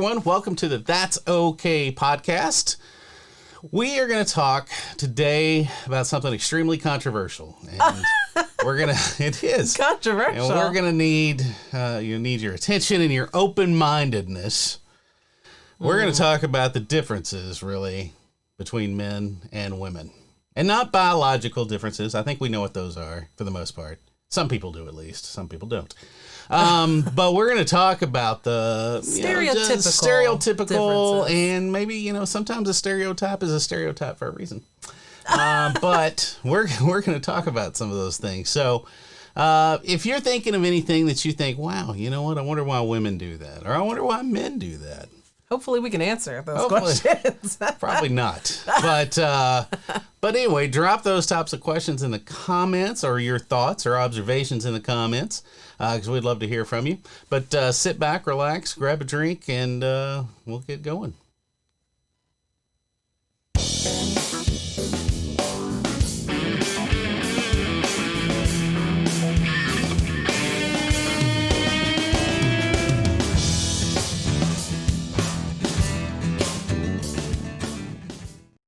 everyone. Welcome to the That's Okay podcast. We are going to talk today about something extremely controversial. And it is. Controversial. And we're going to need, you need your attention and your open-mindedness. We're going to talk about the differences, really, between men and women. And not biological differences. I think we know what those are, for the most part. Some people do, at least. Some people don't. But we're going to talk about the stereotypical and maybe, sometimes a stereotype is a stereotype for a reason. But we're going to talk about some of those things. So if you're thinking of anything that you think, wow, you know what? I wonder why women do that. Or I wonder why men do that. Hopefully we can answer those questions. Probably not. But anyway, drop those types of questions in the comments or your thoughts or observations in the comments because we'd love to hear from you. But sit back, relax, grab a drink, and we'll get going.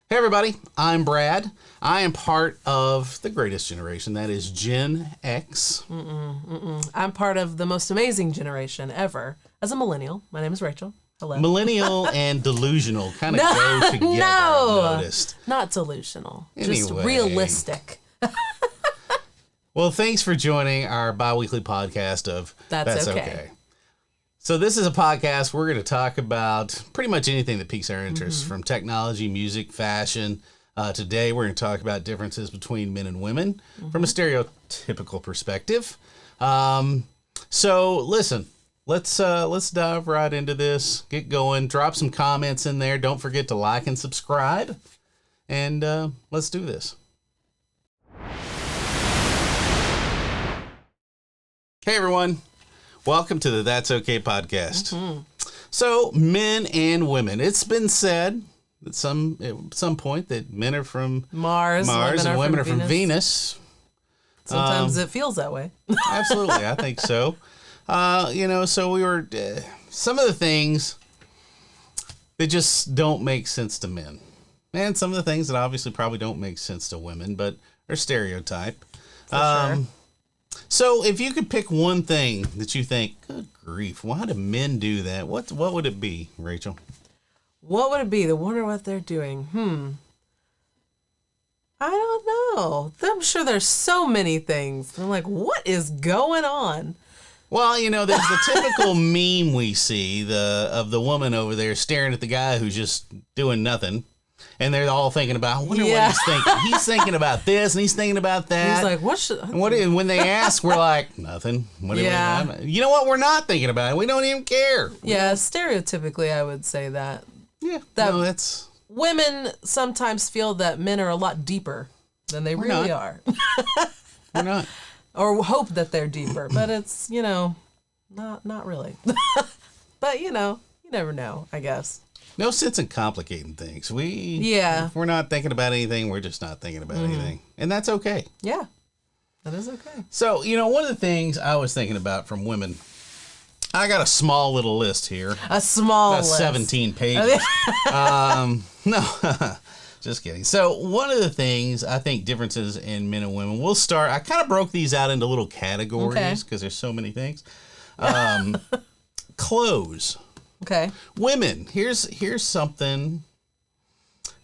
Hey everybody, I'm Brad. I am part of the greatest generation, that is Gen X. I'm part of the most amazing generation ever. As a millennial, my name is Rachel. Hello. Millennial and delusional kind of go together, I've noticed. Not delusional, Anyway. just realistic. Well, thanks for joining our bi-weekly podcast of That's Okay. So this is a podcast we're going to talk about pretty much anything that piques our interest, from technology, music, fashion. Today we're going to talk about differences between men and women from a stereotypical perspective. So listen, let's dive right into this. Get going. Drop some comments in there. Don't forget to like and subscribe. And let's do this. Hey everyone. Welcome to the That's Okay podcast. So, men and women. It's been said at some point that men are from Mars and women are from Venus. Sometimes it feels that way. Absolutely, I think so. So we were some of the things that just don't make sense to men, and some of the things that obviously probably don't make sense to women, but are stereotype. For sure. So if you could pick one thing that you think, good grief, why do men do that? What would it be, Rachel? What would it be? I wonder what they're doing. I don't know. I'm sure there's so many things. I'm like, what is going on? Well, there's the typical meme we see of the woman over there staring at the guy who's just doing nothing. And they're all thinking about, I wonder what he's thinking. He's thinking about this, and he's thinking about that. He's like, when they ask, we're like, nothing. You know what? We're not thinking about it. We don't even care. Yeah, stereotypically, I would say that. Yeah, that's... Women sometimes feel that men are a lot deeper than they really are. We're not. Or hope that they're deeper, but it's, not really. But, you never know, I guess. No sense in complicating things. If we're not thinking about anything, we're just not thinking about anything. And that's okay. Yeah, that is okay. So, one of the things I was thinking about from women, I got a small little list here. A small list. 17 pages. No, just kidding. So one of the things I think differences in men and women, I kind of broke these out into little categories because there's so many things. Clothes. Okay. Women, here's something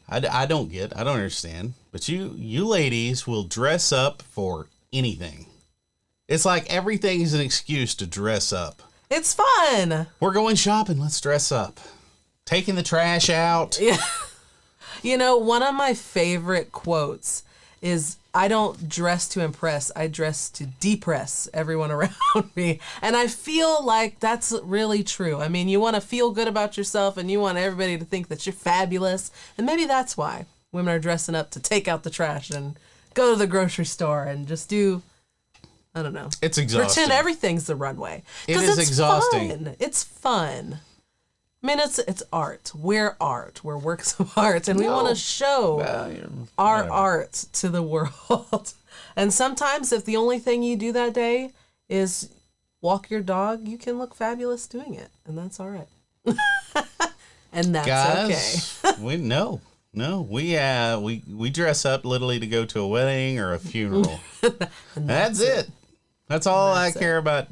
I don't understand, but you ladies will dress up for anything. It's like everything is an excuse to dress up. It's fun. We're going shopping, let's dress up. Taking the trash out. Yeah. One of my favorite quotes is, I don't dress to impress, I dress to depress everyone around me. And I feel like that's really true. I mean, you want to feel good about yourself and you want everybody to think that you're fabulous. And maybe that's why women are dressing up to take out the trash and go to the grocery store and just do, I don't know. It's exhausting. Pretend everything's the runway. It is exhausting. Fun. It's fun. I mean, it's art. We're art. We're works of art. And we want to show our art to the world. And sometimes if the only thing you do that day is walk your dog, you can look fabulous doing it. And that's all right. And that's Guys, okay. we dress up literally to go to a wedding or a funeral. That's it. That's all I care about,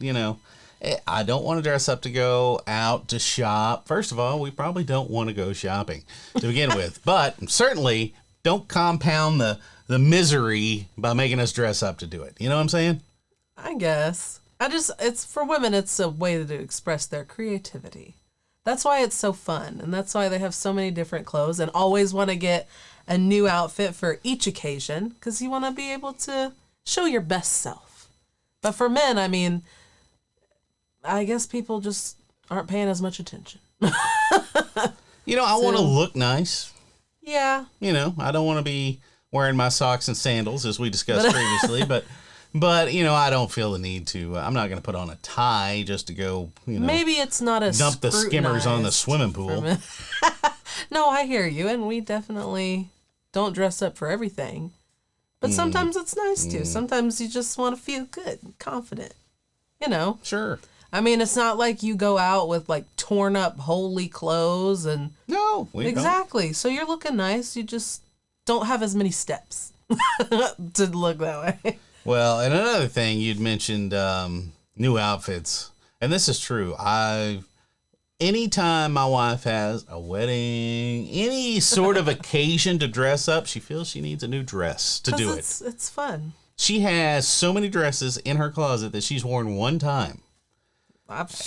I don't want to dress up to go out to shop. First of all, we probably don't want to go shopping to begin with. But certainly don't compound the misery by making us dress up to do it. You know what I'm saying? I guess. It's for women, it's a way to express their creativity. That's why it's so fun. And that's why they have so many different clothes and always want to get a new outfit for each occasion because you want to be able to show your best self. But for men, I mean, I guess people just aren't paying as much attention. I want to look nice. Yeah. I don't want to be wearing my socks and sandals as we discussed previously, but I don't feel the need to. I'm not going to put on a tie just to go, maybe it's not as dump the skimmers on the swimming pool. No, I hear you, and we definitely don't dress up for everything. But sometimes it's nice to. Sometimes you just want to feel good, confident. Sure. I mean, it's not like you go out with like torn up holy clothes and no, exactly. Don't. So you're looking nice. You just don't have as many steps to look that way. Well, and another thing you'd mentioned new outfits, and this is true. Anytime my wife has a wedding, any sort of occasion to dress up, she feels she needs a new dress to do it. It's fun. She has so many dresses in her closet that she's worn one time.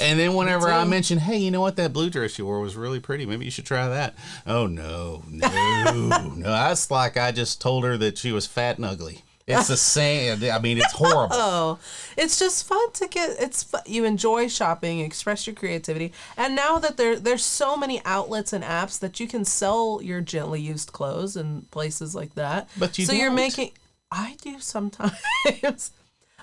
And then whenever I mention, hey, you know what, that blue dress you wore was really pretty. Maybe you should try that. Oh, no. That's like I just told her that she was fat and ugly. It's the same. I mean, it's horrible. Oh, it's just fun to get. You enjoy shopping, express your creativity, and now that there's so many outlets and apps that you can sell your gently used clothes and places like that. But you're making. I do sometimes,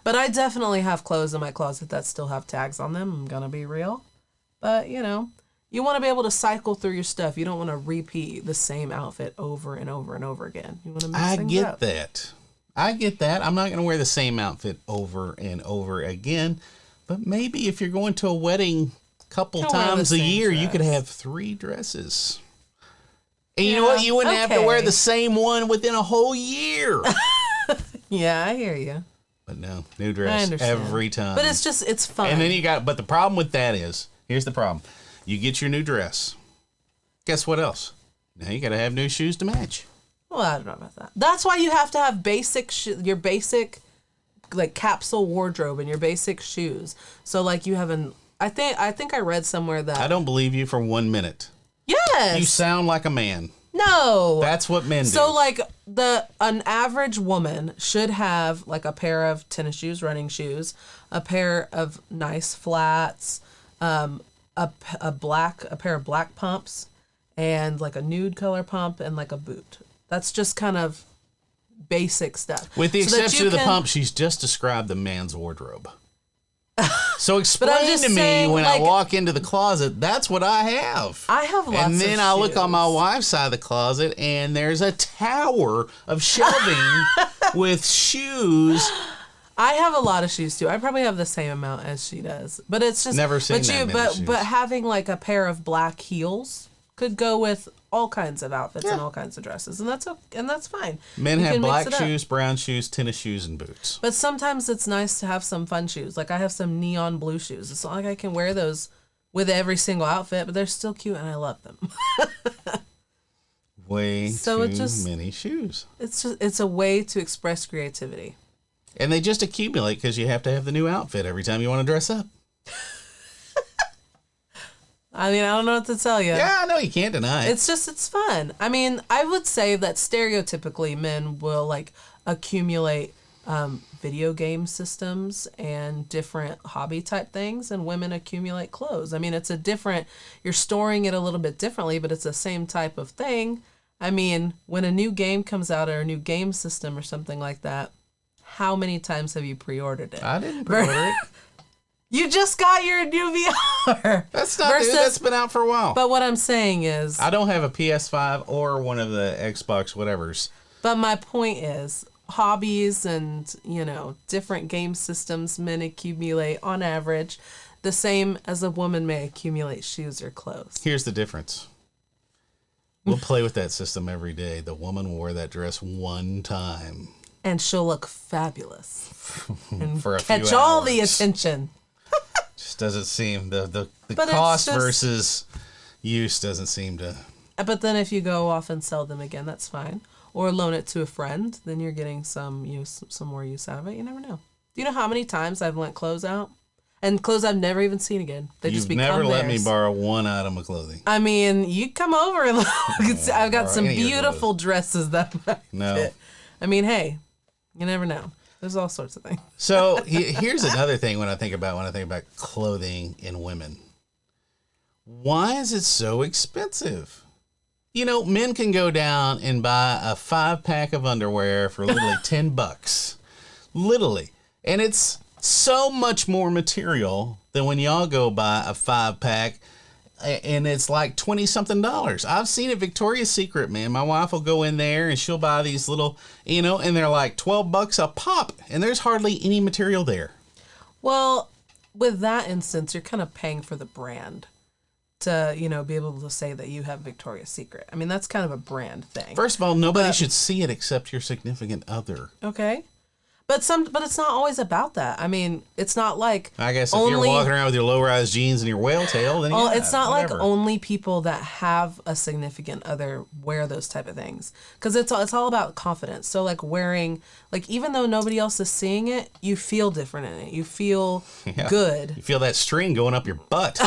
but I definitely have clothes in my closet that still have tags on them. I'm gonna be real, but you want to be able to cycle through your stuff. You don't want to repeat the same outfit over and over and over again. You want to mix things up. I get that. I'm not going to wear the same outfit over and over again. But maybe if you're going to a wedding a couple times a year, you could have 3 dresses. And you know what? You wouldn't have to wear the same one within a whole year. Yeah, I hear you. But no, new dress every time. But it's fun. And then but the problem with that is, here's the problem. You get your new dress. Guess what else? Now you got to have new shoes to match. Well, I don't know about that. That's why you have to have your basic, like, capsule wardrobe and your basic shoes. So, like, you have I think I read somewhere that... I don't believe you for 1 minute. Yes! You sound like a man. No! That's what men do. So, like, an average woman should have, like, a pair of tennis shoes, running shoes, a pair of nice flats, a pair of black pumps, and, like, a nude color pump, and, like, a boot. That's just kind of basic stuff. With the exception of the pump, she's just described the man's wardrobe. So explain to me when I walk into the closet, that's what I have. I have lots of shoes. And then I look on my wife's side of the closet, and there's a tower of shelving with shoes. I have a lot of shoes too. I probably have the same amount as she does. But it's just never seen that many shoes. But having like a pair of black heels could go with all kinds of outfits and all kinds of dresses, and that's fine. Men have black shoes, brown shoes, tennis shoes, and boots. But sometimes it's nice to have some fun shoes. Like I have some neon blue shoes. It's not like I can wear those with every single outfit, but they're still cute and I love them. Many shoes. It's a way to express creativity. And they just accumulate because you have to have the new outfit every time you want to dress up. I mean, I don't know what to tell you. Yeah, no, you can't deny it. It's fun. I mean, I would say that stereotypically men will like accumulate video game systems and different hobby type things, and women accumulate clothes. I mean, you're storing it a little bit differently, but it's the same type of thing. I mean, when a new game comes out or a new game system or something like that, how many times have you pre-ordered it? I didn't pre-order it. You just got your new VR. That's not new. That's been out for a while. But what I'm saying is... I don't have a PS5 or one of the Xbox whatevers. But my point is, hobbies and, different game systems men accumulate on average. the same as a woman may accumulate shoes or clothes. Here's the difference. We'll play with that system every day. The woman will wear that dress one time. And she'll look fabulous. And for a few catch all hours. the attention. Just doesn't seem, the But cost it's just- versus use doesn't seem to. But then if you go off and sell them again, that's fine. Or loan it to a friend, then you're getting some more use out of it. You never know. Do you know how many times I've lent clothes out? And clothes I've never even seen again. They just become never let me theirs. borrow one item of clothing. I mean, you come over and look. I've got some any of your beautiful dresses that might No. fit. I mean, hey, you never know. There's all sorts of things. So here's another thing when I think about clothing in women. Why is it so expensive? You know, men can go down and buy a 5-pack of underwear for literally $10. Literally. And it's so much more material than when y'all go buy a 5-pack and it's like $20-something. I've seen it Victoria's Secret, man. My wife will go in there and she'll buy these little, and they're like $12 a pop, and there's hardly any material there. Well, with that instance, you're kind of paying for the brand to, be able to say that you have Victoria's Secret. I mean, that's kind of a brand thing. First of all, nobody should see it except your significant other. Okay. But it's not always about that. I mean, it's not like I guess if you're walking around with your low-rise jeans and your whale tail, then it's not whatever. like only people that have a significant other wear those type of things. Because it's all about confidence. So like wearing, like even though nobody else is seeing it, you feel different in it. You feel good. You feel that string going up your butt.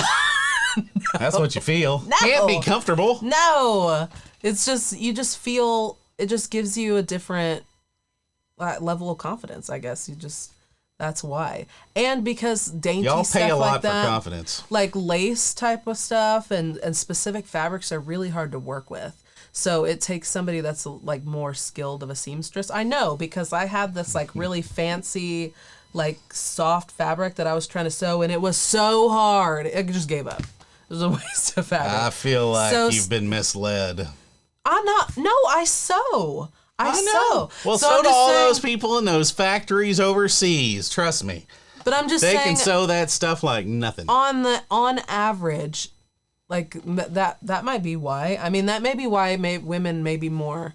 That's what you feel. No. Can't be comfortable. No, it's just you just feel it just gives you a different level of confidence. I guess that's why. And because dainty Y'all stuff pay a lot like that, for confidence. like lace type of stuff and specific fabrics are really hard to work with. So it takes somebody that's like more skilled of a seamstress. I know because I had this like really fancy like soft fabric that I was trying to sew and it was so hard. I just gave up. It was a waste of fabric. I feel like you've been misled. I sew. I know. sew. Well, so do I'm just all saying, those people in those factories overseas. Trust me. But I'm just They saying can sew that stuff like nothing. on average, like that might be why. I mean, that may be why women may be more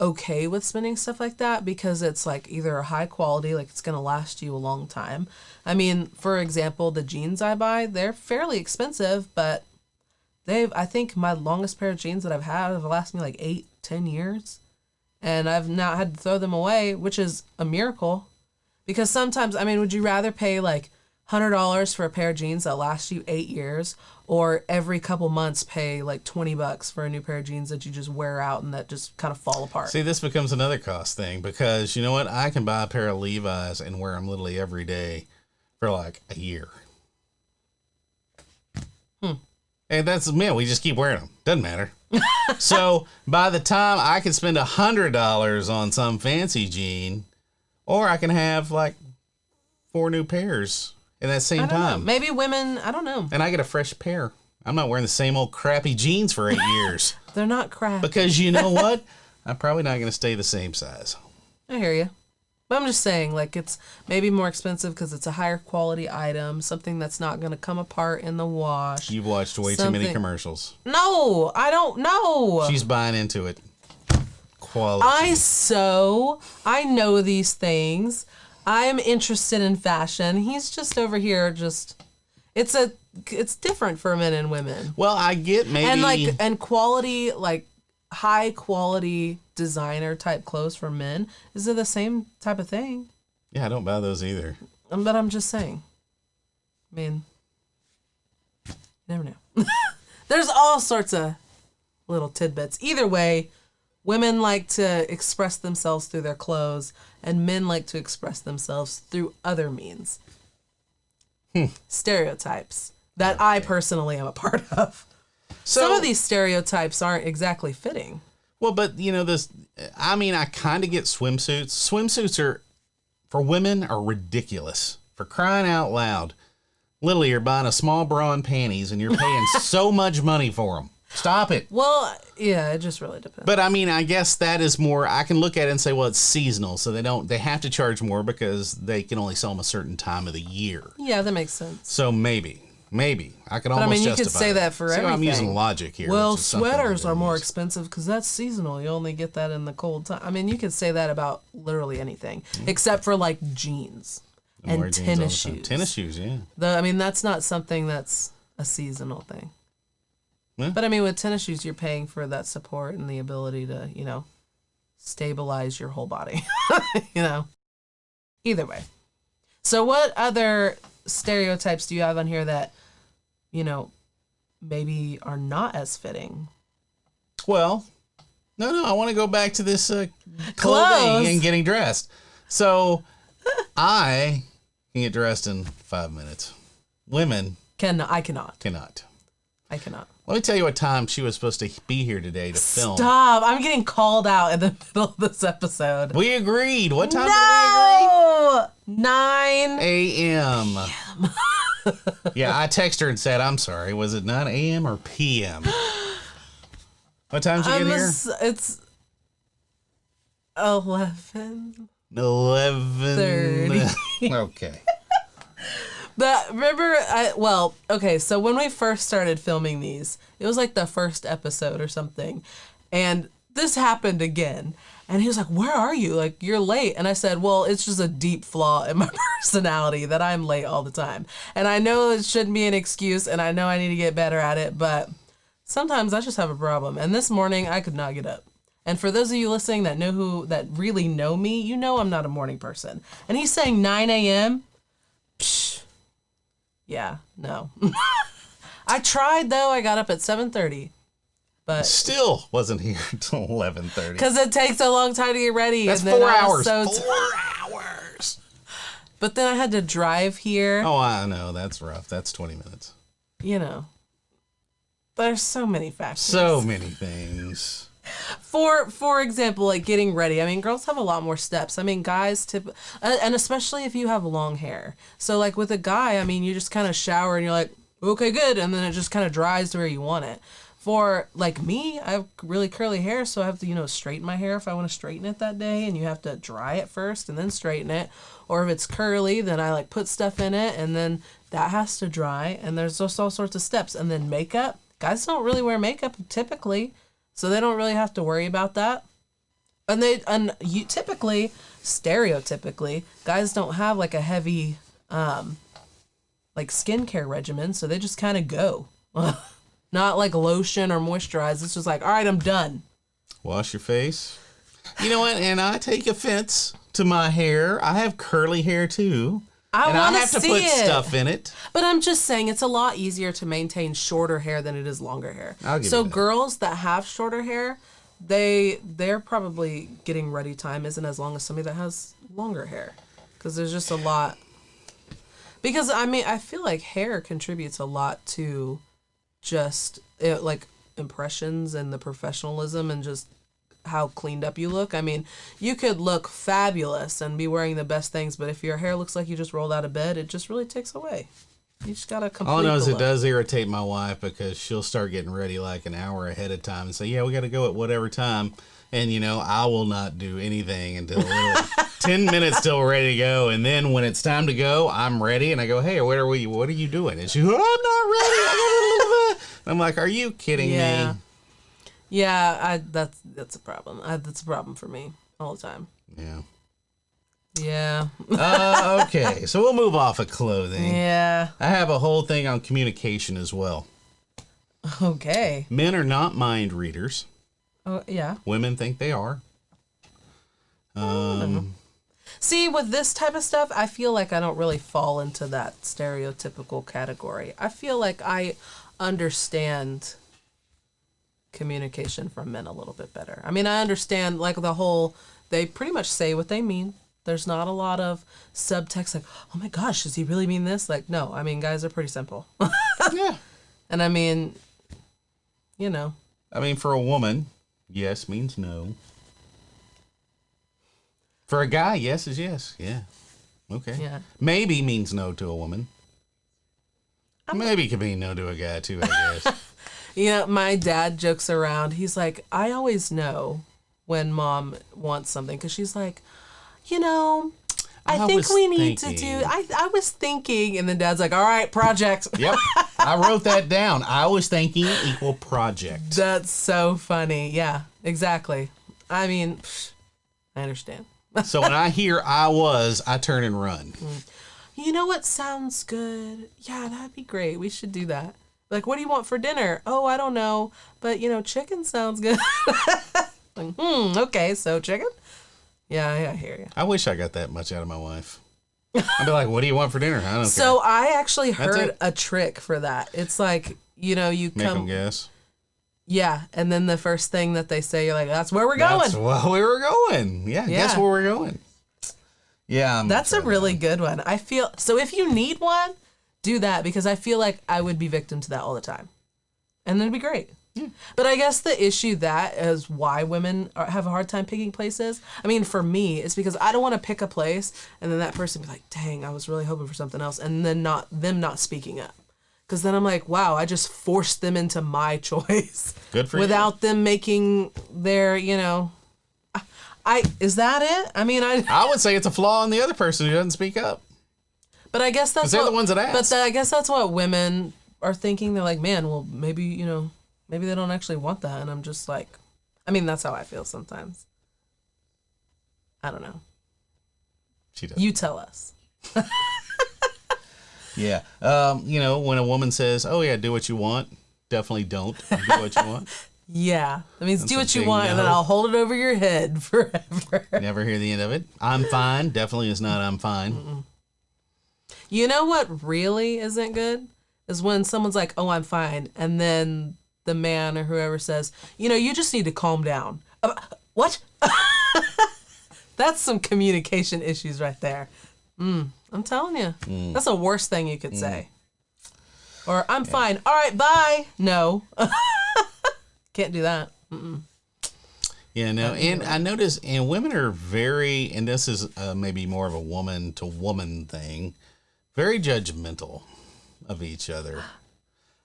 okay with spending stuff like that because it's like either a high quality, like it's going to last you a long time. I mean, for example, the jeans I buy, they're fairly expensive, but I think my longest pair of jeans that I've had have lasted me like 8-10 years. And I've not had to throw them away, which is a miracle. Because sometimes, I mean, would you rather pay like $100 for a pair of jeans that last you 8 years, or every couple months pay like $20 for a new pair of jeans that you just wear out and that just kind of fall apart? See, this becomes another cost thing because you know what? I can buy a pair of Levi's and wear them literally every day for like a year. And that's, man, we just keep wearing them. Doesn't matter. So by the time I can spend $100 on some fancy jean, or I can have like 4 new pairs in that same time. Maybe women, I don't know. And I get a fresh pair. I'm not wearing the same old crappy jeans for 8 years. They're not crap. Because you know what? I'm probably not going to stay the same size. I hear you. But I'm just saying, like, it's maybe more expensive because it's a higher quality item, something that's not going to come apart in the wash. You've watched way too many commercials. No, I don't know. She's buying into it. Quality. I know these things. I'm interested in fashion. He's just over here it's different for men and women. Well, I get maybe. And quality, like high quality designer type clothes for men, is it the same type of thing? Yeah, I don't buy those either. But I'm just saying. I mean, you never know. There's all sorts of little tidbits. Either way, women like to express themselves through their clothes, and men like to express themselves through other means. Stereotypes that I personally am a part of. Some of these stereotypes aren't exactly fitting. Well, but I kind of get swimsuits. Swimsuits for women are ridiculous. For crying out loud. Literally, you're buying a small bra and panties and you're paying so much money for them. It's stop it. Well, yeah, it just really depends. But I mean, I guess that is more, I can look at it and say, well, it's seasonal. So they have to charge more because they can only sell them a certain time of the year. Yeah, that makes sense. So maybe. I can almost justify it. But I mean, you could say that for everything. I'm using logic here. Well, sweaters are more expensive because that's seasonal. You only get that in the cold time. I mean, you could say that about literally anything, except for like jeans and tennis shoes. Tennis shoes, yeah. I mean, that's not something that's a seasonal thing. Yeah. But I mean, with tennis shoes, you're paying for that support and the ability to, stabilize your whole body. Either way. So what other stereotypes do you have on here that, maybe are not as fitting? Well, no, I want to go back to this clothing Clothes. and getting dressed. So I can get dressed in 5 minutes. Women I cannot. I cannot. Let me tell you what time she was supposed to be here today to film. Stop. I'm getting called out in the middle of this episode. We agreed. What time did we agree? 9 a.m. Yeah, I texted her and said, I'm sorry. Was it 9 a.m. or p.m.? What time did you get here? It's 11. 11:30. Okay. But remember, so when we first started filming these, it was like the first episode or something. And this happened again. And he was like, where are you? Like, you're late. And I said, well, it's just a deep flaw in my personality that I'm late all the time. And I know it shouldn't be an excuse, and I know I need to get better at it, but sometimes I just have a problem. And this morning, I could not get up. And for those of you listening that really know me, you know I'm not a morning person. And he's saying 9 a.m.? Psh. Yeah, no. I tried, though. I got up at 7:30. But still wasn't here until 11:30. Because it takes a long time to get ready. That's and 4 hours. So 4 hours. But then I had to drive here. Oh, I know. That's rough. That's 20 minutes. There's so many factors. So many things. For example, like getting ready. I mean, girls have a lot more steps. I mean, guys and especially if you have long hair. So like with a guy, I mean, you just kind of shower and you're like, okay, good. And then it just kind of dries to where you want it. For like me, I have really curly hair, so I have to, straighten my hair if I want to straighten it that day, and you have to dry it first and then straighten it. Or if it's curly, then I like put stuff in it, and then that has to dry, and there's just all sorts of steps. And then makeup. Guys don't really wear makeup typically, so they don't really have to worry about that. And typically, stereotypically, guys don't have like a heavy like skincare regimen, so they just kind of go. Not like lotion or moisturize. It's just like, all right, I'm done. Wash your face. You know what? And I take offense to my hair. I have curly hair too. I have to put stuff in it. But I'm just saying it's a lot easier to maintain shorter hair than it is longer hair. I'll give you that. Girls that have shorter hair, they're probably getting ready time isn't as long as somebody that has longer hair. Because there's just a lot. Because, I mean, I feel like hair contributes a lot to just like impressions and the professionalism and just how cleaned up you look. I mean, you could look fabulous and be wearing the best things, but if your hair looks like you just rolled out of bed, it just really takes away. You just gotta complete all I know is the it look. does irritate my wife because she'll start getting ready like an hour ahead of time and say, yeah, we got to go at whatever time. And, I will not do anything until 10 minutes till we're ready to go. And then when it's time to go, I'm ready. And I go, hey, what are you doing? And she goes, oh, I'm not ready. I'm like, are you kidding me? Yeah, that's a problem. That's a problem for me all the time. Yeah. Yeah. Okay, so we'll move off of clothing. Yeah. I have a whole thing on communication as well. Okay. Men are not mind readers. Oh, yeah. Women think they are. See, with this type of stuff, I feel like I don't really fall into that stereotypical category. I feel like I understand communication from men a little bit better. I mean, I understand like they pretty much say what they mean. There's not a lot of subtext like, oh my gosh, does he really mean this? Like, no, I mean, guys are pretty simple. Yeah. And I mean, I mean, for a woman, yes means no. For a guy, yes is yes. Yeah. Okay. Yeah. Maybe means no to a woman. Maybe could mean no to a guy too, I guess. Yeah, my dad jokes around. He's like, I always know when mom wants something because she's like, I think we need to do. I was thinking, and then Dad's like, "All right, project." Yep, I wrote that down. I was thinking equal project. That's so funny. Yeah, exactly. I mean, I understand. So when I hear I turn and run. You know what sounds good? Yeah, that'd be great. We should do that. Like, what do you want for dinner? Oh, I don't know, but chicken sounds good. Like, okay, so chicken. Yeah, I hear you. I wish I got that much out of my wife. I'd be like, what do you want for dinner? I don't care. So I actually heard a trick for that. It's like, you make them guess. Yeah, and then the first thing that they say, you're like, that's where we're going. That's where we were going. Yeah, guess where we're going. Yeah. That's a really good one. I feel, so if you need one, do that because I feel like I would be victim to that all the time. And then it'd be great. Yeah. But I guess the issue that is why women have a hard time picking places. I mean, for me, it's because I don't want to pick a place and then that person be like, dang, I was really hoping for something else. And then them not speaking up. Because then I'm like, wow, I just forced them into my choice. Good for without them making their, is that it? I mean, I would say it's a flaw in the other person who doesn't speak up. But I guess that's they're the ones that ask. But I guess that's what women are thinking. They're like, man, well, maybe, maybe they don't actually want that. And I'm just like, I mean, that's how I feel sometimes. I don't know. She does. You tell us. Yeah. When a woman says, oh, yeah, do what you want, definitely don't do what you want. Yeah. That means do what you want, and then I'll hold it over your head forever. Never hear the end of it. I'm fine. Definitely is not I'm fine. Mm-mm. You know what really isn't good? Is when someone's like, oh, I'm fine. And then the man or whoever says, you just need to calm down. What? That's some communication issues right there. I'm telling you. That's the worst thing you could say. Or, I'm fine. All right, bye. No. Can't do that. Mm-mm. Yeah, no. And I notice, and women are very, and this is maybe more of a woman to woman thing, very judgmental of each other.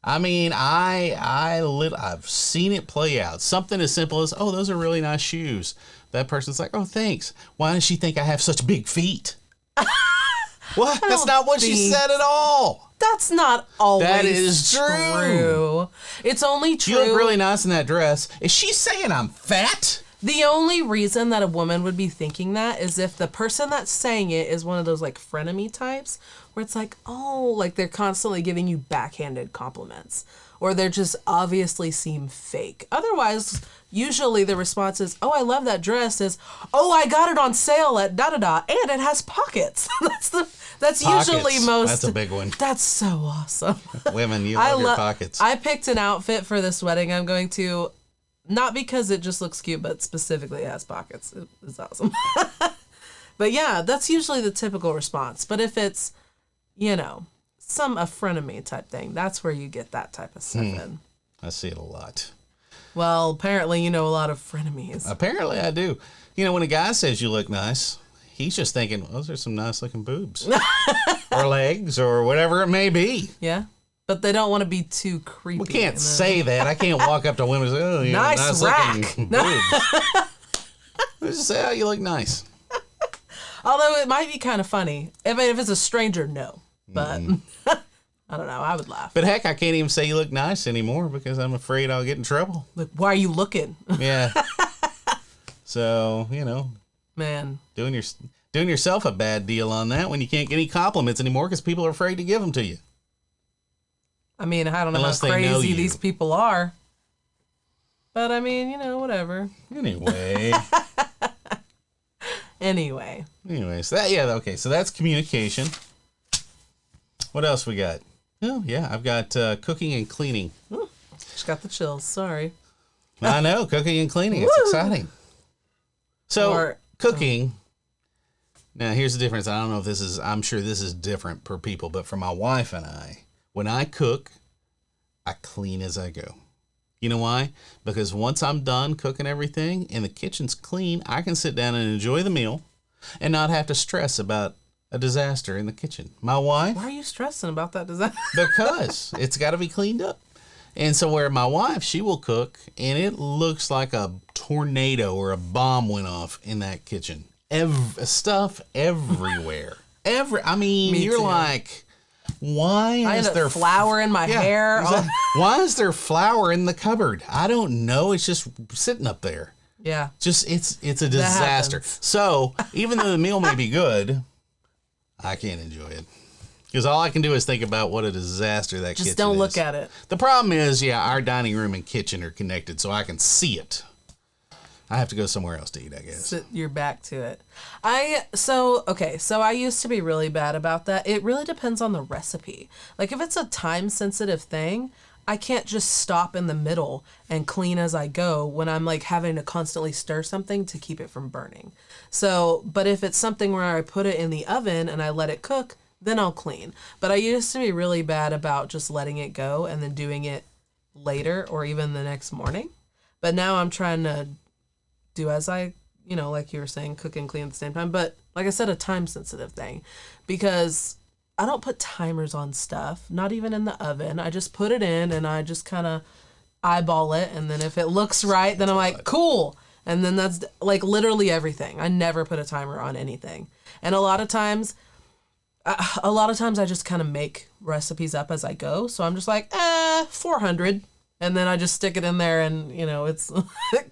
I mean, I've seen it play out. Something as simple as, oh, those are really nice shoes. That person's like, oh, thanks. Why does she think I have such big feet? What? That's not what she said at all. That's not always that is true. It's only true. You look really nice in that dress. Is she saying I'm fat? The only reason that a woman would be thinking that is if the person that's saying it is one of those like frenemy types where it's like, oh, like they're constantly giving you backhanded compliments or they're just obviously seem fake. Otherwise, usually the response is, oh, I love that dress is, oh, I got it on sale at da-da-da and it has pockets. That's pockets. Usually most. That's a big one. That's so awesome. Women, you love your pockets. I picked an outfit for this wedding I'm going to. Not because it just looks cute, but specifically it has pockets. It's awesome. But yeah, that's usually the typical response. But if it's, some a frenemy type thing, that's where you get that type of stuff in. I see it a lot. Well, apparently you know a lot of frenemies. Apparently I do. When a guy says you look nice, he's just thinking, well, those are some nice looking boobs. Or legs or whatever it may be. Yeah. But they don't want to be too creepy. We can't say that. I can't walk up to women and say, oh, nice rack. Looking boobs. Let's just say, oh, you look nice. Although it might be kind of funny. If it's a stranger, no. But I don't know. I would laugh. But heck, I can't even say you look nice anymore because I'm afraid I'll get in trouble. Like, why are you looking? Yeah. So, Man. Doing yourself a bad deal on that when you can't get any compliments anymore because people are afraid to give them to you. I mean, I don't know how crazy these people are. But I mean, whatever. Anyway. So that's communication. What else we got? Oh, yeah, I've got cooking and cleaning. Just got the chills, sorry. I know, cooking and cleaning. It's exciting. So, cooking. Now, here's the difference. I don't know if I'm sure this is different per people, but for my wife and I, when I cook, I clean as I go. You know why? Because once I'm done cooking everything and the kitchen's clean, I can sit down and enjoy the meal and not have to stress about a disaster in the kitchen. My wife... Why are you stressing about that disaster? Because it's got to be cleaned up. And so where my wife, she will cook, and it looks like a tornado or a bomb went off in that kitchen. Stuff everywhere. Me you're too. like, why I is end there up flour in my hair? exactly. Why is there flour in the cupboard? I don't know. It's just sitting up there. Yeah. Just it's a disaster. happens. So even though the meal may be good, I can't enjoy it. Because all I can do is think about what a disaster that kitchen is. Just don't look at it. The problem is, our dining room and kitchen are connected, so I can see it. I have to go somewhere else to eat, I guess. Sit your back to it. So I used to be really bad about that. It really depends on the recipe. Like if it's a time sensitive thing, I can't just stop in the middle and clean as I go when I'm like having to constantly stir something to keep it from burning. So, but if it's something where I put it in the oven and I let it cook, then I'll clean. But I used to be really bad about just letting it go and then doing it later or even the next morning. But now I'm trying to do as I, like you were saying, cook and clean at the same time. But like I said, a time sensitive thing, because I don't put timers on stuff, not even in the oven. I just put it in and I just kind of eyeball it. And then if it looks right, then I'm like, cool. And then that's like literally everything. I never put a timer on anything. And a lot of times I just kind of make recipes up as I go. So I'm just like, 400. And then I just stick it in there and, it's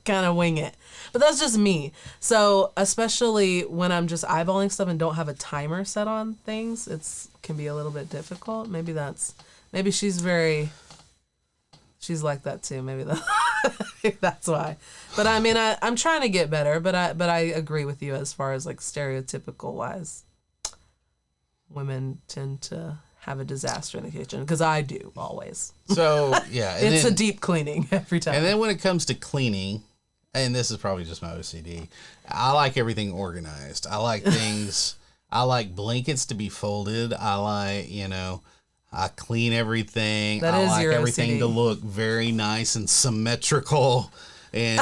kind of wing it. But that's just me. So especially when I'm just eyeballing stuff and don't have a timer set on things, can be a little bit difficult. Maybe she's like that too. Maybe that's why. But I mean, I'm trying to get better, but I agree with you as far as like stereotypical wise. Women tend to have a disaster in the kitchen, because I do always. So, yeah. It's a deep cleaning every time. And then when it comes to cleaning, and this is probably just my OCD, I like everything organized. I like things, I like blankets to be folded. I like, I clean everything. That I is like your everything OCD. to look very nice and symmetrical. And,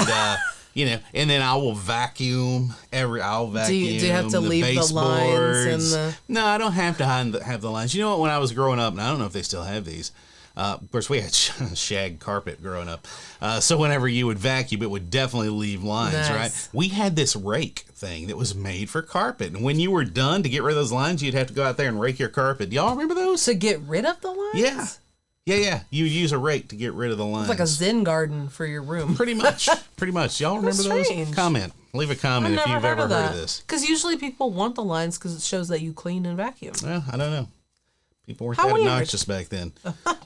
and then I will vacuum. I'll vacuum. Do you have to leave the lines and No, I don't have to have the lines. You know what? When I was growing up, and I don't know if they still have these. Of course, we had shag carpet growing up. So whenever you would vacuum, it would definitely leave lines, Nice. right? We had this rake thing that was made for carpet. And when you were done to get rid of those lines, you'd have to go out there and rake your carpet. Y'all remember those? to get rid of the lines? Yeah. Yeah. You would use a rake to get rid of the lines. It's like a Zen garden for your room. Pretty much. Y'all remember those? strange. Comment. Leave a comment if you've ever heard of this. Because usually people want the lines because it shows that you clean and vacuum. Well, I don't know. People weren't How that weird. obnoxious back then.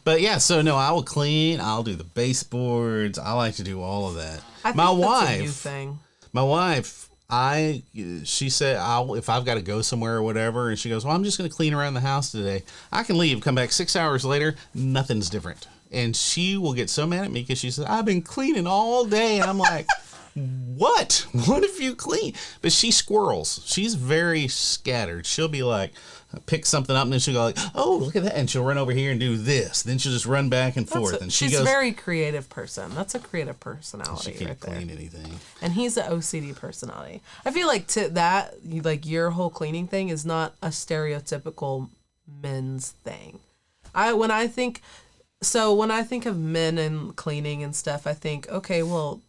But yeah, so no, I will clean. I'll do the baseboards. I like to do all of that. I think that's a you thing. My wife, she said, if I've got to go somewhere or whatever, and she goes, well, I'm just going to clean around the house today. I can leave, come back 6 hours later, nothing's different. And she will get so mad at me because she says, I've been cleaning all day. And I'm like, what? What if you clean? But she squirrels. She's very scattered. She'll be like, pick something up, and then she'll go like, oh, look at that. And she'll run over here and do this. Then she'll just run back and forth. And she's a very creative person. That's a creative personality she can't right there. clean anything. And he's an OCD personality. I feel like your whole cleaning thing is not a stereotypical men's thing. When I think of men and cleaning and stuff, I think, okay, well,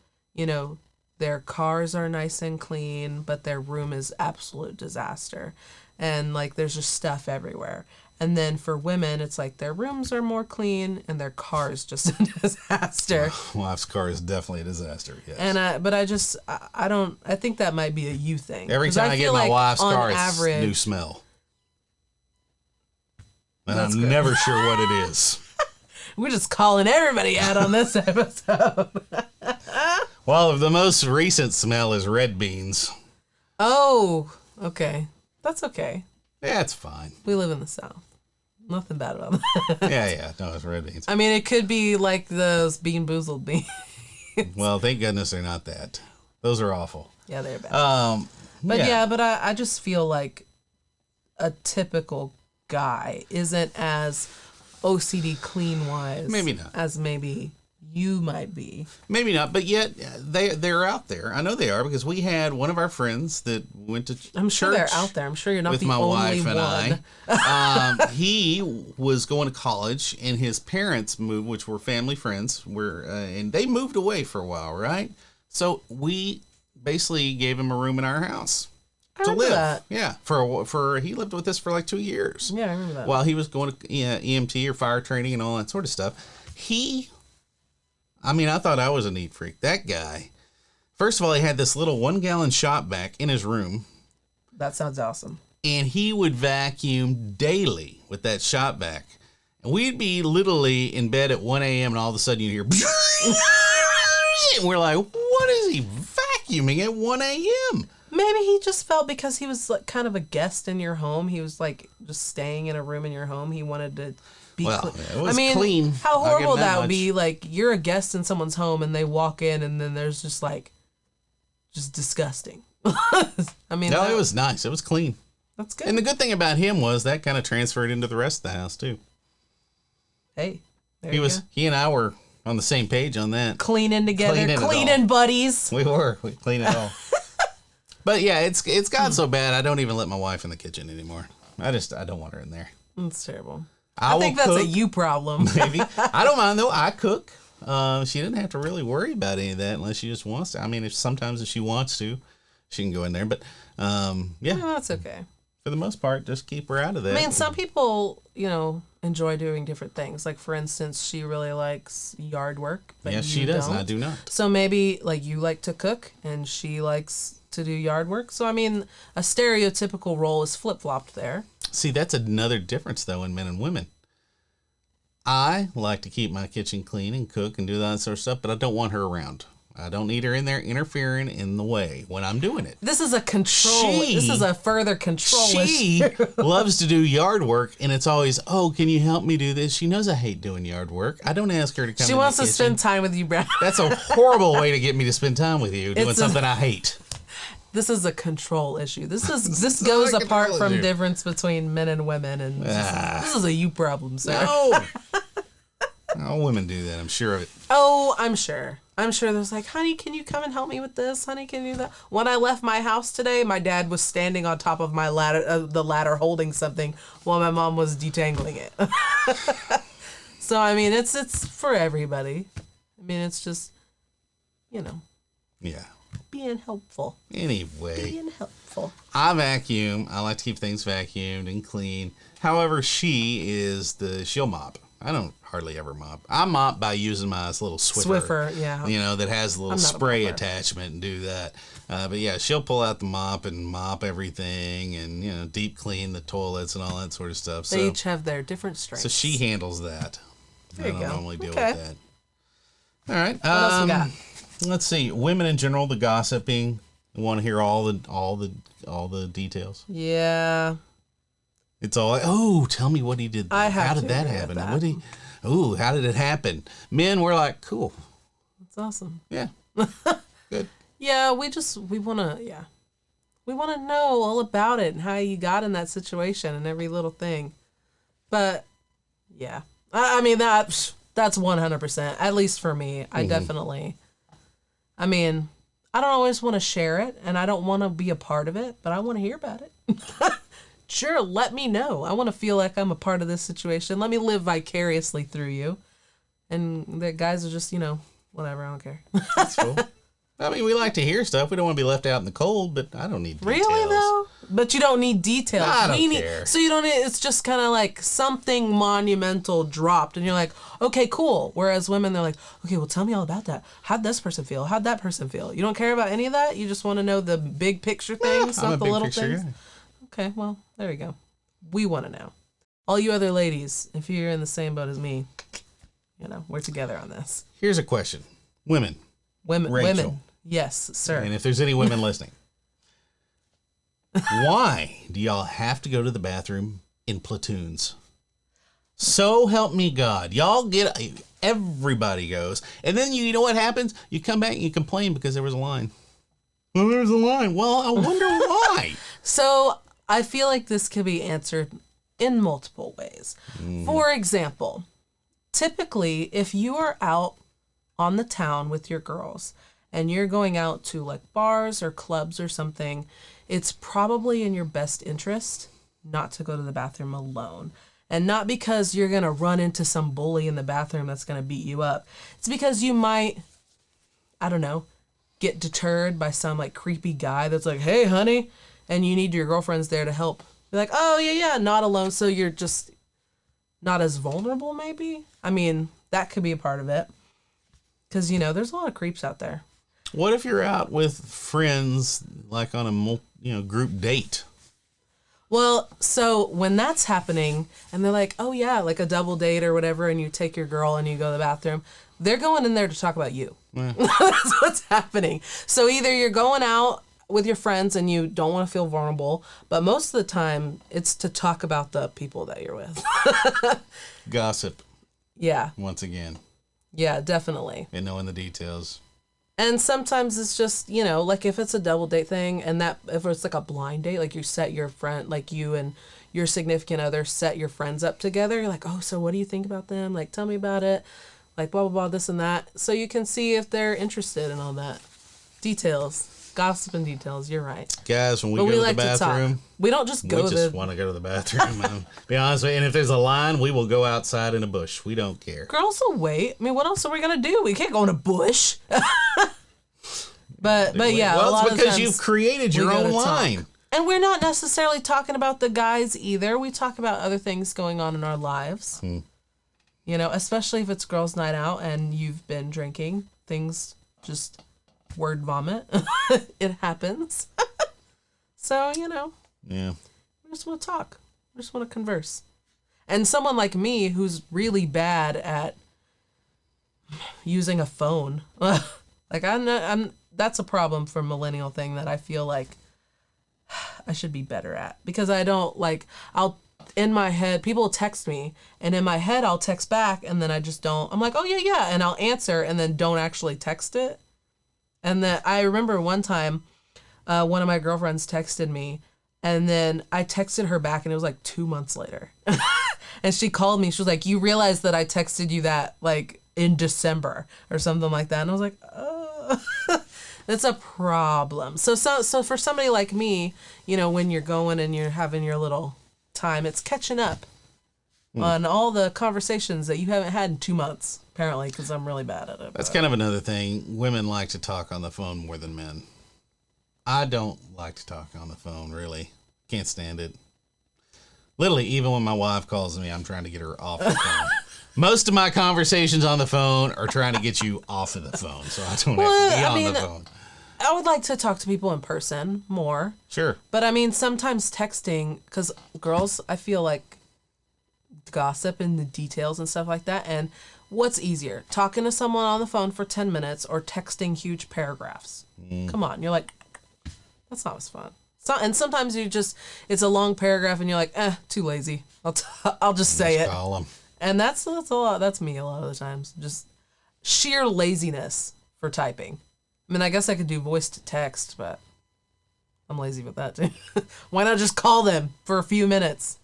their cars are nice and clean, but their room is absolute disaster. And like there's just stuff everywhere. And then for women, it's like their rooms are more clean and their car is just a disaster. My wife's car is definitely a disaster. Yes. And I think that might be a you thing. Every time I get my wife's car, it's average, new smell. And That's I'm good. never sure what it is. We're just calling everybody out on this episode. Well, the most recent smell is red beans. Oh, okay. That's okay. Yeah, it's fine. We live in the South. Nothing bad about that. Yeah. No, it's red beans. I mean, it could be like those Bean Boozled beans. Well, thank goodness they're not that. Those are awful. Yeah, they're bad. But I just feel like a typical guy isn't as OCD clean wise Maybe not. as maybe you might be. Maybe not, but yet they're out there. I know they are because we had one of our friends that went to I'm sure church they're out there. I'm sure you're not with the my only wife and one. he was going to college, and his parents moved, which were family friends, and they moved away for a while, right? So we basically gave him a room in our house to live. That. Yeah, for he lived with us for like 2 years. Yeah, I remember that. While he was going to EMT or fire training and all that sort of stuff. I thought I was a neat freak. That guy, first of all, he had this little 1-gallon shop vac in his room. That sounds awesome. And he would vacuum daily with that shop vac. And we'd be literally in bed at 1 a.m. and all of a sudden you'd hear, and we're like, what is he vacuuming at 1 a.m.? Maybe he just felt because he was like kind of a guest in your home. He was like just staying in a room in your home. He wanted to be Well, clean. it was clean. How I'll give horrible him that that would much. be. Like you're a guest in someone's home and they walk in and then there's just disgusting. I mean, No, it was nice. It was clean. That's good. And the good thing about him was that kind of transferred into the rest of the house too. Hey, there you go. He and I were on the same page on that. Cleaning together, Cleaning it all. cleaning buddies. We cleaned it all. But yeah, it's gotten so bad I don't even let my wife in the kitchen anymore. I don't want her in there. That's terrible. I think will that's a cook, you problem. maybe. I don't mind though. I cook. She didn't have to really worry about any of that unless she just wants to. I mean, if she wants to, she can go in there. But yeah, No, that's okay. for the most part, just keep her out of that. I mean, some people, enjoy doing different things. Like, for instance, she really likes yard work. But yes, she you does, don't. and I do not. So maybe, like, you like to cook and she likes to do yard work. So, I mean, a stereotypical role is flip-flopped there. See, that's another difference, though, in men and women. I like to keep my kitchen clean and cook and do that sort of stuff, but I don't want her around. I don't need her in there interfering in the way when I'm doing it. This is a this is a further control She issue. loves to do yard work, and it's always, oh, can you help me do this? She knows I hate doing yard work. I don't ask her to come She in wants the to kitchen. spend time with you, Brad. That's a horrible way to get me to spend time with you, doing something I hate. This is a control issue. This not goes a apart control from issue. difference between men and women, and this is a you problem, sir. No. All women do that, I'm sure of it. Oh, I'm sure. I'm sure there's like, honey, can you come and help me with this? Honey, can you do that? When I left my house today, my dad was standing on top of my the ladder holding something while my mom was detangling it. So, I mean, it's for everybody. I mean, it's just, Yeah. being helpful. Anyway, Being helpful. I vacuum. I like to keep things vacuumed and clean. However, she'll mop. I don't hardly ever mop. I mop by using my little Swiffer. Yeah. That has a little I'm not a spray mopper. attachment and do that. But yeah, she'll pull out the mop and mop everything and, deep clean the toilets and all that sort of stuff. They each have their different strengths. So she handles that. There I you don't go. normally deal Okay. with that. All right. What else we got? Let's see. Women in general, the gossiping. Want to hear all the details. Yeah. It's all like, oh, tell me what he did. I have How to did that agree happen? with that. How did it happen? Men, we're like, cool. That's awesome. Yeah. Good. Yeah, we want to know all about it and how you got in that situation and every little thing. But yeah, I mean that's 100%. At least for me, I definitely. I mean, I don't always want to share it, and I don't want to be a part of it, but I want to hear about it. Sure, let me know. I want to feel like I'm a part of this situation. Let me live vicariously through you. And the guys are just, whatever. I don't care. That's cool. I mean, we like to hear stuff. We don't want to be left out in the cold, but I don't need details. Really though? But you don't need details. I don't care. So you don't need, it's just kind of like something monumental dropped and you're like, okay, cool. Whereas women, they're like, okay, well, tell me all about that. How'd this person feel? How'd that person feel? You don't care about any of that? You just want to know the big picture things, I'm a not the big little picture things? guy. Okay, well, there you go. We want to know. All you other ladies, if you're in the same boat as me, we're together on this. Here's a question. Women. Women. Rachel. Yes, sir. And if there's any women listening, why do y'all have to go to the bathroom in platoons? So help me God. Everybody goes. And then you know what happens? You come back and you complain because there was a line. Well, there's a line. Well, I wonder why. So I feel like this can be answered in multiple ways. For example, typically, if you are out on the town with your girls and you're going out to like bars or clubs or something, it's probably in your best interest not to go to the bathroom alone. And not because you're going to run into some bully in the bathroom that's going to beat you up. It's because you might, I don't know, get deterred by some like creepy guy that's like, hey, honey, and you need your girlfriends there to help. Be like, oh, yeah, not alone. So you're just not as vulnerable, maybe? I mean, that could be a part of it. Because, there's a lot of creeps out there. What if you're out with friends, like on a group date? Well, so when that's happening, and they're like, oh, yeah, like a double date or whatever, and you take your girl and you go to the bathroom, they're going in there to talk about you. Yeah. That's what's happening. So either you're going out with your friends and you don't want to feel vulnerable, but most of the time it's to talk about the people that you're with. Gossip. Yeah. Once again. Yeah, definitely. And knowing the details. And sometimes it's just, like if it's a double date thing and if it's like a blind date, like you set your friend, like you and your significant other set your friends up together. You're like, oh, so what do you think about them? Like, tell me about it. Like, blah, blah, blah, this and that. So you can see if they're interested in all that. Details. Gossip and details. You're right. Guys, when we go to the bathroom, we don't just go. We just want to go to the bathroom. Be honest with you. And if there's a line, we will go outside in a bush. We don't care. Girls will wait. I mean, what else are we gonna do? We can't go in a bush. but yeah. Well, it's because you've created your own line. And we're not necessarily talking about the guys either. We talk about other things going on in our lives. Especially if it's girls' night out and you've been drinking, things just word vomit. It happens. So, Yeah. We just want to talk. We just want to converse. And someone like me who's really bad at using a phone, like I'm that's a problem for a millennial thing that I feel like I should be better at, because I don't in my head, people text me, and in my head I'll text back, and then I just don't. I'm like, oh yeah, and I'll answer, and then don't actually text it. And then I remember one time, one of my girlfriends texted me, and then I texted her back, and it was like 2 months later. And she called me. She was like, you realize that I texted you that like in December or something like that. And I was like, oh, that's a problem. So for somebody like me, when you're going and you're having your little time, it's catching up on all the conversations that you haven't had in 2 months, apparently, because I'm really bad at it. That's kind of another thing. Women like to talk on the phone more than men. I don't like to talk on the phone, really. Can't stand it. Literally, even when my wife calls me, I'm trying to get her off the phone. Most of my conversations on the phone are trying to get you off of the phone, so I don't have to be on the phone. I would like to talk to people in person more. Sure. But I mean, sometimes texting, because girls, I feel like gossip and the details and stuff like that. And what's easier, talking to someone on the phone for 10 minutes or texting huge paragraphs? Come on. You're like, that's not as fun. So, and sometimes it's a long paragraph and you're like, too lazy. I'll just say it. Call 'em. And that's a lot. That's me a lot of the times. Just sheer laziness for typing. I mean, I guess I could do voice to text, but I'm lazy with that too. Why not just call them for a few minutes?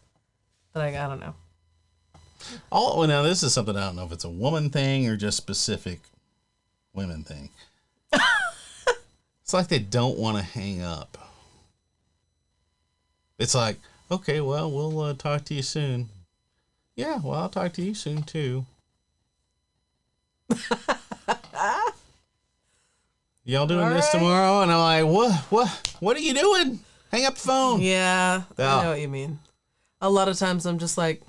But I don't know. Now this is something I don't know if it's a woman thing or just specific women thing. It's like they don't want to hang up. It's like, okay, well, we'll talk to you soon. Yeah, well, I'll talk to you soon too. Y'all doing this tomorrow? And I'm like, what are you doing? Hang up the phone. Yeah, I know what you mean. A lot of times I'm just like,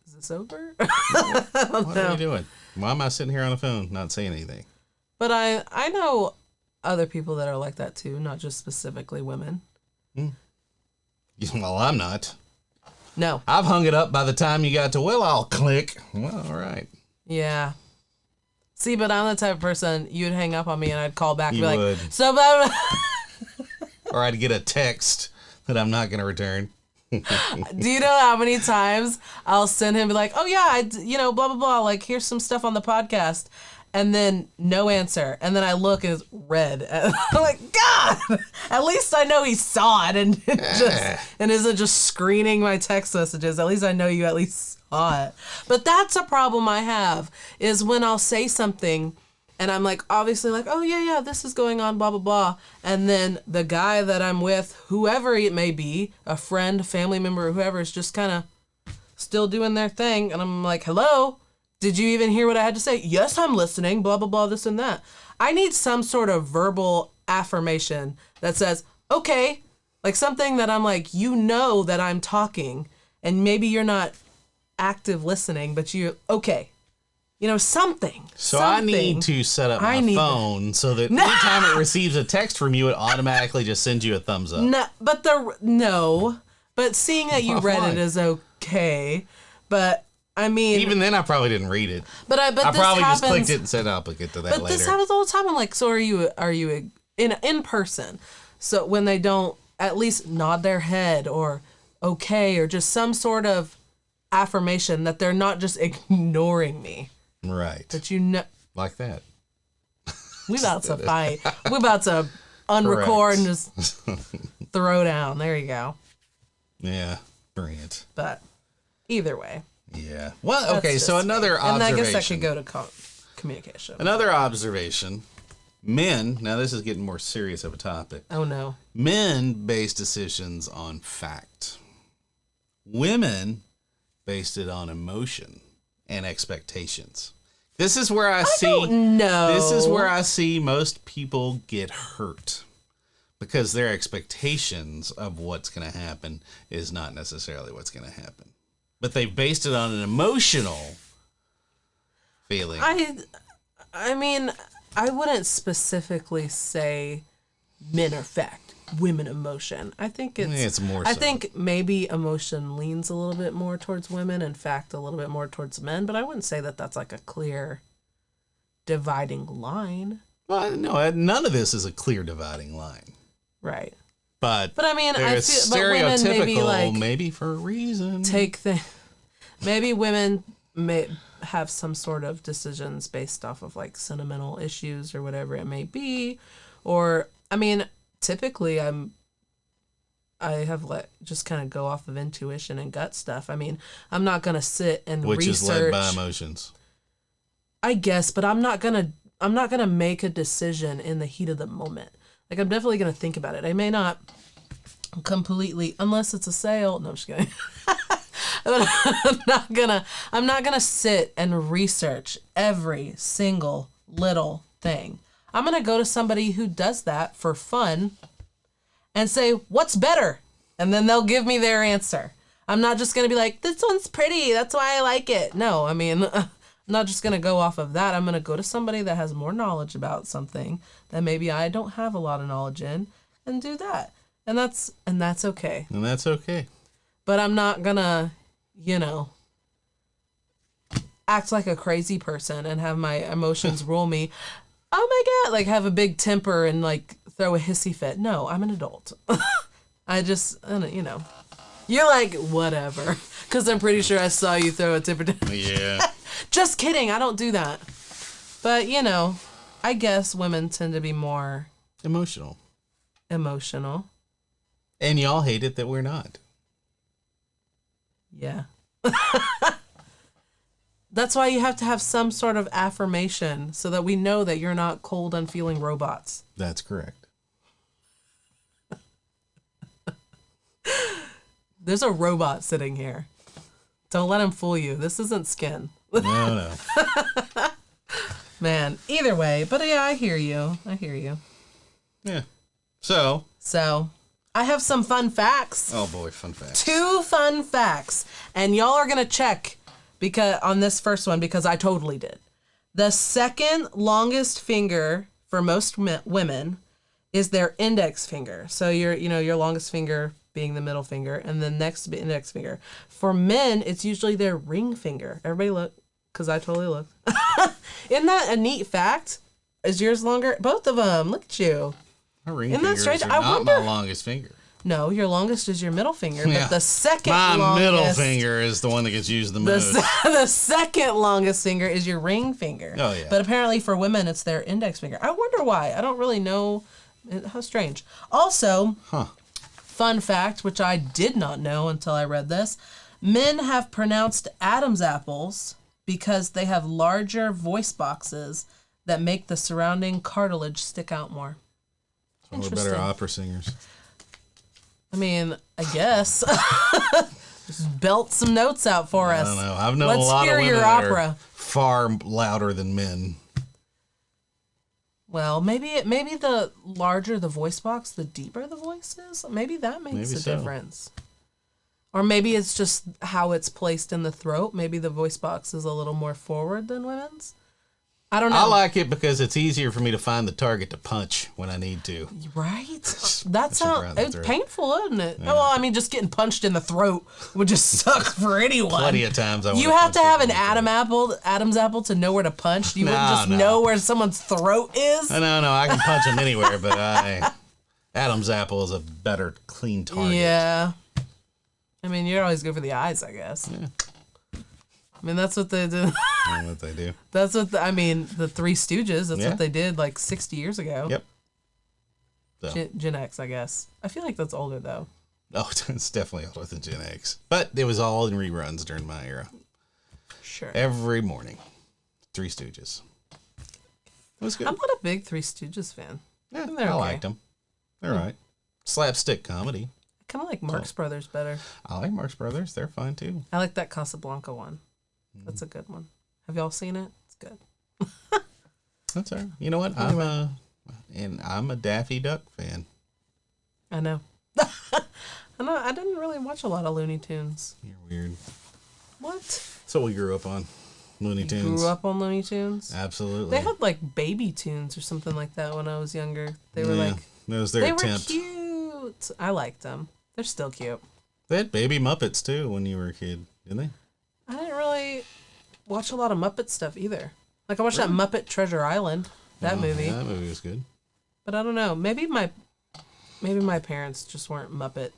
is this over? What are you doing? Why am I sitting here on the phone not saying anything? But I know other people that are like that too, not just specifically women. Well, I'm not. No. I've hung it up by the time you got to, well, I'll click. Well, all right. Yeah. See, but I'm the type of person, you'd hang up on me and I'd call back and you be would. like, so blah, blah. Or I'd get a text that I'm not going to return. Do you know how many times I'll send him, be like, oh yeah, blah, blah, blah, like here's some stuff on the podcast. And then no answer. And then I look and it's red. And I'm like, God, at least I know he saw it and isn't just screening my text messages. At least I know you at least hot. But that's a problem I have, is when I'll say something and I'm like, obviously like, oh yeah, this is going on, blah, blah, blah. And then the guy that I'm with, whoever it may be, a friend, family member, or whoever, is just kind of still doing their thing. And I'm like, hello, did you even hear what I had to say? Yes, I'm listening, blah, blah, blah, this and that. I need some sort of verbal affirmation that says, okay, like something that I'm like, you know that I'm talking, and maybe you're not active listening, but you're okay. You know, something. So something. I need to set up my phone so that anytime it receives a text from you, it automatically just sends you a thumbs up. But seeing that you read it is okay. But I mean, even then, I probably didn't read it. But I probably just clicked it and said, "I'll get to that later." But this happens all the time. I'm like, so are you in person? So when they don't at least nod their head or okay or just some sort of affirmation that they're not just ignoring me. Right. That you know. Like that. We about to fight. We about to unrecord and just throw down. There you go. Yeah. Brilliant. But either way. Yeah. Well, okay, so another observation. And I guess that could go to communication. Another observation. Men, now this is getting more serious of a topic. Oh, no. Men base decisions on fact. Women based it on emotion and expectations. This is where I don't know. This is where I see most people get hurt. Because their expectations of what's going to happen is not necessarily what's going to happen. But they based it on an emotional feeling. I mean, I wouldn't specifically say men are fact, women emotion. I think it's more so. I think maybe emotion leans a little bit more towards women and fact a little bit more towards men, but I wouldn't say that that's like a clear dividing line. Well, no, none of this is a clear dividing line. Right. But I mean, I feel stereotypical, maybe for a reason. Maybe women may have some sort of decisions based off of like sentimental issues or whatever it may be, or I mean, typically I have just kind of go off of intuition and gut stuff. I mean, I'm not gonna sit and research. Which is led by emotions. I guess, but I'm not gonna make a decision in the heat of the moment. Like, I'm definitely going to think about it. I may not completely, unless it's a sale. No, I'm just kidding. I'm not gonna sit and research every single little thing. I'm going to go to somebody who does that for fun and say, what's better? And then they'll give me their answer. I'm not just going to be like, this one's pretty, that's why I like it. No, I mean, I'm not just going to go off of that. I'm going to go to somebody that has more knowledge about something that maybe I don't have a lot of knowledge in and do that. And that's okay. And that's okay. But I'm not going to, act like a crazy person and have my emotions rule me. Oh my God, like have a big temper and like throw a hissy fit. No, I'm an adult. I just, you're like, whatever. Because I'm pretty sure I saw you throw a temper. Yeah. Just kidding. I don't do that. But, I guess women tend to be more emotional. And y'all hate it that we're not. Yeah. That's why you have to have some sort of affirmation so that we know that you're not cold, unfeeling robots. That's correct. There's a robot sitting here. Don't let him fool you. This isn't skin. No. Man, either way. But yeah, I hear you. Yeah. So, I have some fun facts. Oh boy, fun facts. 2 fun facts. And y'all are going to check on this first one because I totally did. The second longest finger for most women is their index finger. So your longest finger being the middle finger and the next index finger. For men, it's usually their ring finger. Everybody look, because I totally looked. Isn't that a neat fact? Is yours longer? Both of them. Look at you. My ring finger is not my longest finger. No, your longest is your middle finger, yeah. But the second my middle finger is the one that gets used the most. The second longest finger is your ring finger. Oh, yeah. But apparently for women, it's their index finger. I wonder why. I don't really know. How strange. Also, fun fact, which I did not know until I read this, Men have pronounced Adam's apples because they have larger voice boxes that make the surrounding cartilage stick out more. Well, we're better opera singers. I mean, I guess. Just belt some notes out for us. I don't know. I've known a lot of women your that opera. are far louder than men. Well, maybe the larger the voice box, the deeper the voice is. Maybe that makes a difference. Or maybe it's just how it's placed in the throat. Maybe the voice box is a little more forward than women's. I don't know. I like it because it's easier for me to find the target to punch when I need to. Right? It's painful, isn't it? Yeah. Well, I mean, just getting punched in the throat would just suck for anyone. Plenty of times you have to have an Adam's apple to know where to punch. You wouldn't just know where someone's throat is. No, I can punch them anywhere, but Adam's apple is a better clean target. Yeah. I mean, you're always good for the eyes, I guess. Yeah. I mean, that's what they do. That's what they do. That's what the Three Stooges. That's what they did like 60 years ago. Yep. So. Gen X, I guess. I feel like that's older though. Oh, it's definitely older than Gen X. But it was all in reruns during my era. Sure. Every morning, Three Stooges. It was good. I'm not a big Three Stooges fan. Yeah, I liked them. They're all right. Slapstick comedy. I kind of like Marx Brothers better. I like Marx Brothers. They're fine too. I like that Casablanca one. That's a good one. Have y'all seen it? It's good. That's all right. You know what? I'm a Daffy Duck fan. I know. I didn't really watch a lot of Looney Tunes. You're weird. What? So we grew up on Looney Tunes. You grew up on Looney Tunes? Absolutely. They had like Baby Tunes or something like that when I was younger. They were like... That was their attempt. They were cute. I liked them. They're still cute. They had Baby Muppets too when you were a kid, didn't they? I didn't really watch a lot of Muppet stuff either. Like I watched that Muppet Treasure Island, movie. Yeah, that movie was good. But I don't know. Maybe my parents just weren't Muppet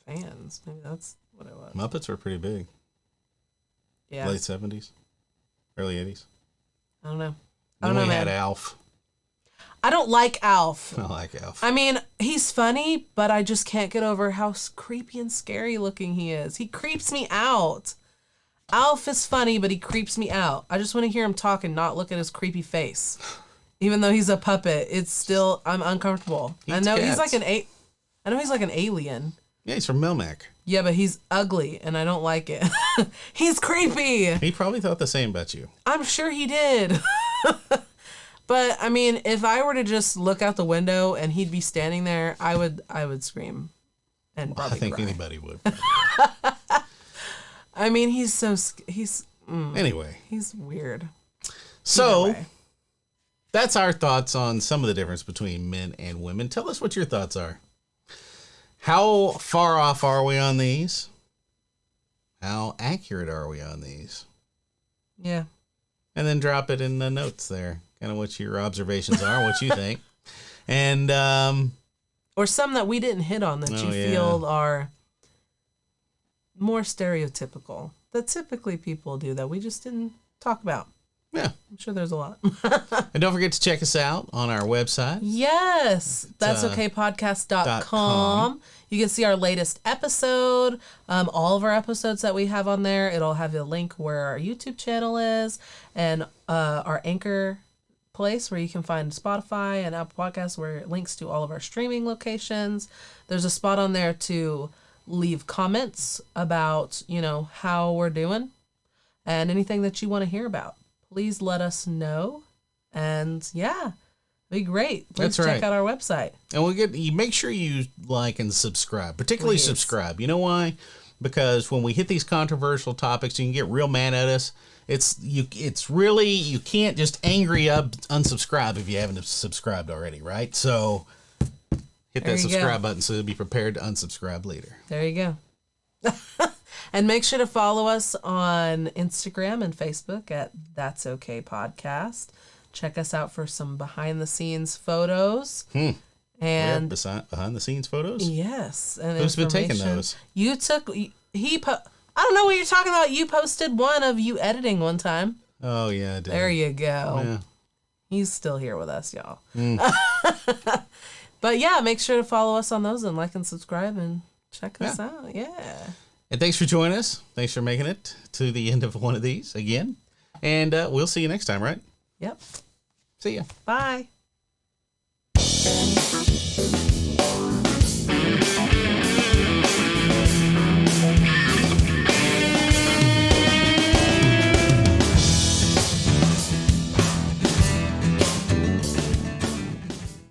fans. Maybe that's what it was. Muppets were pretty big. Yeah. Late 70s, early 80s. I don't know. Then we had Alf. I don't like Alf. I like Alf. I mean, he's funny, but I just can't get over how creepy and scary looking he is. He creeps me out. Alf is funny, but he creeps me out. I just want to hear him talk and not look at his creepy face. Even though he's a puppet, I'm uncomfortable. I know he's like an alien. Yeah, he's from Melmac. Yeah, but he's ugly, and I don't like it. He's creepy. He probably thought the same about you. I'm sure he did. But I mean, if I were to just look out the window and he'd be standing there, I would scream and probably I think cry. anybody would. I mean, Anyway. He's weird. So, that's our thoughts on some of the difference between men and women. Tell us what your thoughts are. How far off are we on these? How accurate are we on these? Yeah. And then drop it in the notes there. Kind of what your observations are, what you think. And or some that we didn't hit on that you feel are more stereotypical. That typically people do that we just didn't talk about. Yeah. I'm sure there's a lot. And don't forget to check us out on our website. Yes. That's okaypodcast.com. You can see our latest episode, all of our episodes that we have on there. It'll have a link where our YouTube channel is and our Anchor place where you can find Spotify and Apple Podcasts where it links to all of our streaming locations. There's a spot on there to leave comments about, how we're doing and anything that you want to hear about. Please let us know. And it'd be great. Please check out our website. And you make sure you like and subscribe, particularly subscribe. You know why? Because when we hit these controversial topics, you can get real mad at us. You can't just angry unsubscribe if you haven't subscribed already, right? So hit that subscribe button so you'll be prepared to unsubscribe later. There you go. And make sure to follow us on Instagram and Facebook at That's Okay Podcast. Check us out for some behind-the-scenes photos. And behind the scenes photos? Yes. And who's been taking those? I don't know what you're talking about. You posted one of you editing one time. Oh, yeah, I did. There you go. Yeah. He's still here with us, y'all. But make sure to follow us on those and like and subscribe and check us out. Yeah. And thanks for joining us. Thanks for making it to the end of one of these again. And we'll see you next time, right? Yep. See ya. Bye.